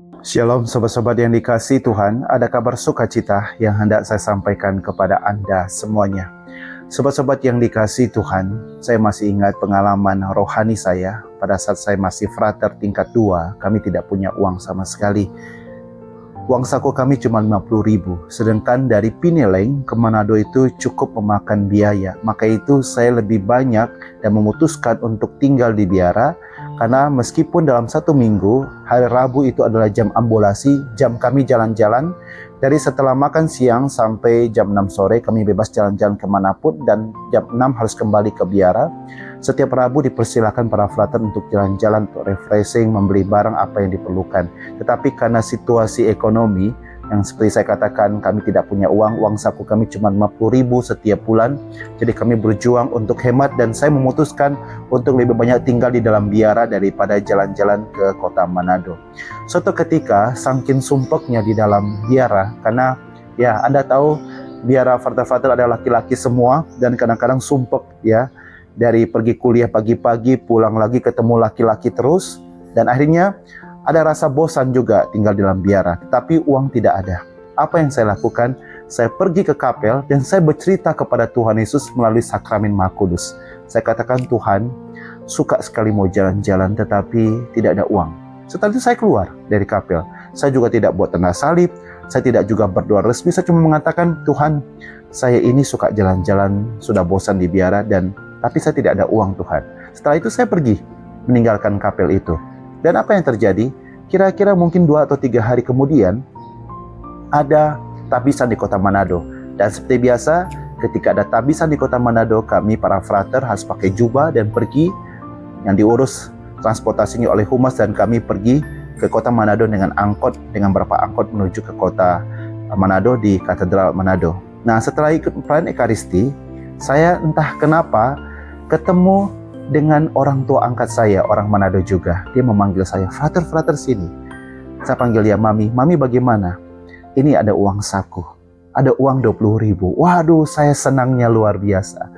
Shalom sobat-sobat yang dikasihi Tuhan, ada kabar sukacita yang hendak saya sampaikan kepada Anda semuanya. Sobat-sobat yang dikasihi Tuhan, saya masih ingat pengalaman rohani saya pada saat saya masih frater tingkat 2, kami tidak punya uang sama sekali. Uang saku kami cuma 50.000, sedangkan dari Pineleng ke Manado itu cukup memakan biaya. Maka itu saya lebih banyak dan memutuskan untuk tinggal di Biara, karena meskipun dalam 1 minggu, hari Rabu itu adalah jam ambulasi, jam kami jalan-jalan, dari setelah makan siang sampai jam 6 sore kami bebas jalan-jalan kemanapun, dan jam 6 harus kembali ke Biara. Setiap Rabu dipersilakan para frater untuk jalan-jalan, untuk refreshing, membeli barang apa yang diperlukan. Tetapi karena situasi ekonomi yang seperti saya katakan, kami tidak punya uang saku kami cuma 50.000 setiap bulan. Jadi kami berjuang untuk hemat, dan saya memutuskan untuk lebih banyak tinggal di dalam Biara daripada jalan-jalan ke kota Manado. Suatu ketika, saking sumpeknya di dalam Biara, karena ya Anda tahu Biara frater-frater ada laki-laki semua, dan kadang-kadang sumpek ya. Dari pergi kuliah pagi-pagi, pulang lagi ketemu laki-laki terus, dan akhirnya ada rasa bosan juga tinggal di dalam Biara, tetapi uang tidak ada. Apa yang saya lakukan? Saya pergi ke kapel dan saya bercerita kepada Tuhan Yesus melalui sakramen Maha Kudus. Saya katakan, Tuhan, suka sekali mau jalan-jalan tetapi tidak ada uang. Setelah itu saya keluar dari kapel. Saya juga tidak buat tanda salib, saya tidak juga berdoa resmi, saya cuma mengatakan, Tuhan, saya ini suka jalan-jalan, sudah bosan di Biara, tapi saya tidak ada uang, Tuhan. Setelah itu saya pergi meninggalkan kapel itu. Dan apa yang terjadi? Kira-kira mungkin 2 atau 3 hari kemudian ada tabisan di kota Manado. Dan seperti biasa, ketika ada tabisan di kota Manado, kami para frater harus pakai jubah dan pergi, yang diurus transportasinya oleh humas, dan kami pergi ke kota Manado dengan angkot, dengan beberapa angkot menuju ke kota Manado di Katedral Manado. Nah, setelah ikut perayaan Ekaristi, saya entah kenapa ketemu dengan orang tua angkat saya, orang Manado juga. Dia memanggil saya, frater sini. Saya panggil dia Mami. Mami bagaimana? Ini ada uang saku, ada uang 20.000. Waduh, saya senangnya luar biasa.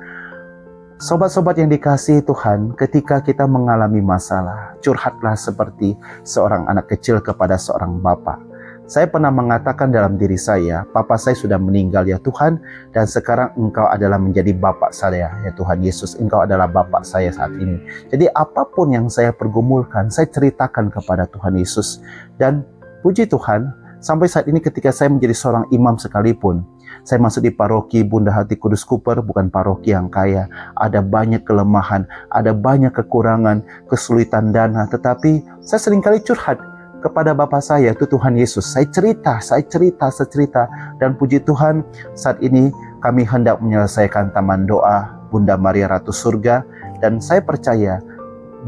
Sobat-sobat yang dikasihi Tuhan, ketika kita mengalami masalah, curhatlah seperti seorang anak kecil kepada seorang bapak. Saya pernah mengatakan dalam diri saya, Papa saya sudah meninggal ya Tuhan, dan sekarang Engkau adalah menjadi Bapak saya ya Tuhan Yesus. Engkau adalah Bapak saya saat ini. Jadi apapun yang saya pergumulkan, saya ceritakan kepada Tuhan Yesus. Dan puji Tuhan, sampai saat ini ketika saya menjadi seorang imam sekalipun, saya masuk di paroki Bunda Hati Kudus Cooper, bukan paroki yang kaya. Ada banyak kelemahan, ada banyak kekurangan, kesulitan dana, tetapi saya seringkali curhat kepada Bapa saya, itu Tuhan Yesus. Saya cerita, dan puji Tuhan, saat ini kami hendak menyelesaikan taman doa Bunda Maria Ratu Surga, dan saya percaya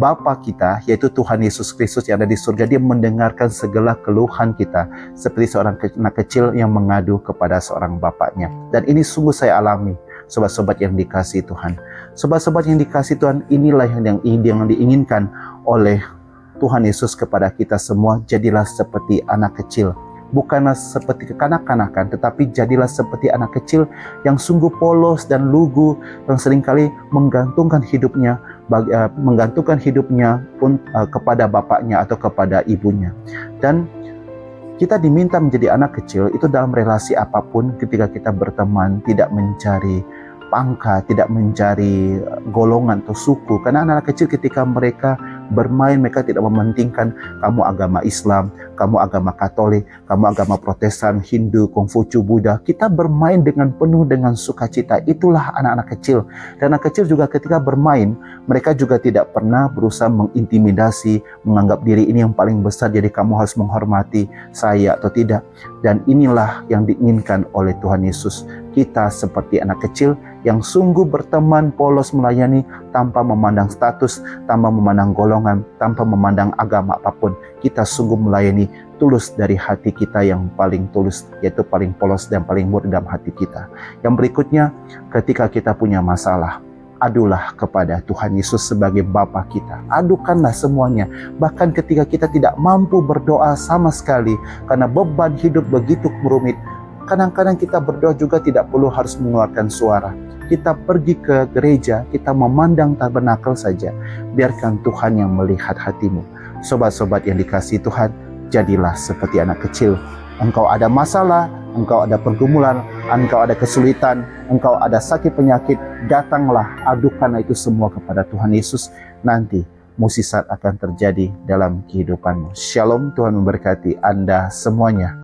Bapa kita, yaitu Tuhan Yesus Kristus yang ada di surga, Dia mendengarkan segala keluhan kita, seperti seorang anak kecil yang mengadu kepada seorang bapaknya. Dan ini sungguh saya alami, sobat-sobat yang dikasihi Tuhan. Sobat-sobat yang dikasihi Tuhan, inilah yang diinginkan oleh Tuhan Yesus kepada kita semua. Jadilah seperti anak kecil, bukanlah seperti kekanak-kanakan, tetapi jadilah seperti anak kecil yang sungguh polos dan lugu, yang seringkali menggantungkan hidupnya kepada bapaknya atau kepada ibunya. Dan kita diminta menjadi anak kecil itu dalam relasi apapun, ketika kita berteman, tidak mencari pangkat, tidak mencari golongan atau suku. Karena anak-anak kecil ketika mereka bermain, mereka tidak mementingkan kamu agama Islam, kamu agama Katolik, kamu agama Protestan, Hindu, Konghucu, Buddha. Kita bermain dengan penuh dengan sukacita. Itulah anak-anak kecil. Dan anak kecil juga ketika bermain, mereka juga tidak pernah berusaha mengintimidasi, menganggap diri ini yang paling besar, jadi kamu harus menghormati saya atau tidak. Dan inilah yang diinginkan oleh Tuhan Yesus. Kita seperti anak kecil yang sungguh berteman, polos melayani, tanpa memandang status, tanpa memandang golongan, tanpa memandang agama apapun. Kita sungguh melayani tulus dari hati kita yang paling tulus, yaitu paling polos dan paling murni dalam hati kita. Yang berikutnya, ketika kita punya masalah, adulah kepada Tuhan Yesus sebagai Bapa kita. Adukanlah semuanya. Bahkan ketika kita tidak mampu berdoa sama sekali, karena beban hidup begitu rumit, kadang-kadang kita berdoa juga tidak perlu harus mengeluarkan suara. Kita pergi ke gereja, kita memandang tabernakel saja. Biarkan Tuhan yang melihat hatimu. Sobat-sobat yang dikasihi Tuhan, jadilah seperti anak kecil. Engkau ada masalah, engkau ada pergumulan, engkau ada kesulitan, engkau ada sakit penyakit, datanglah, adukan itu semua kepada Tuhan Yesus. Nanti mukjizat akan terjadi dalam kehidupanmu. Shalom, Tuhan memberkati Anda semuanya.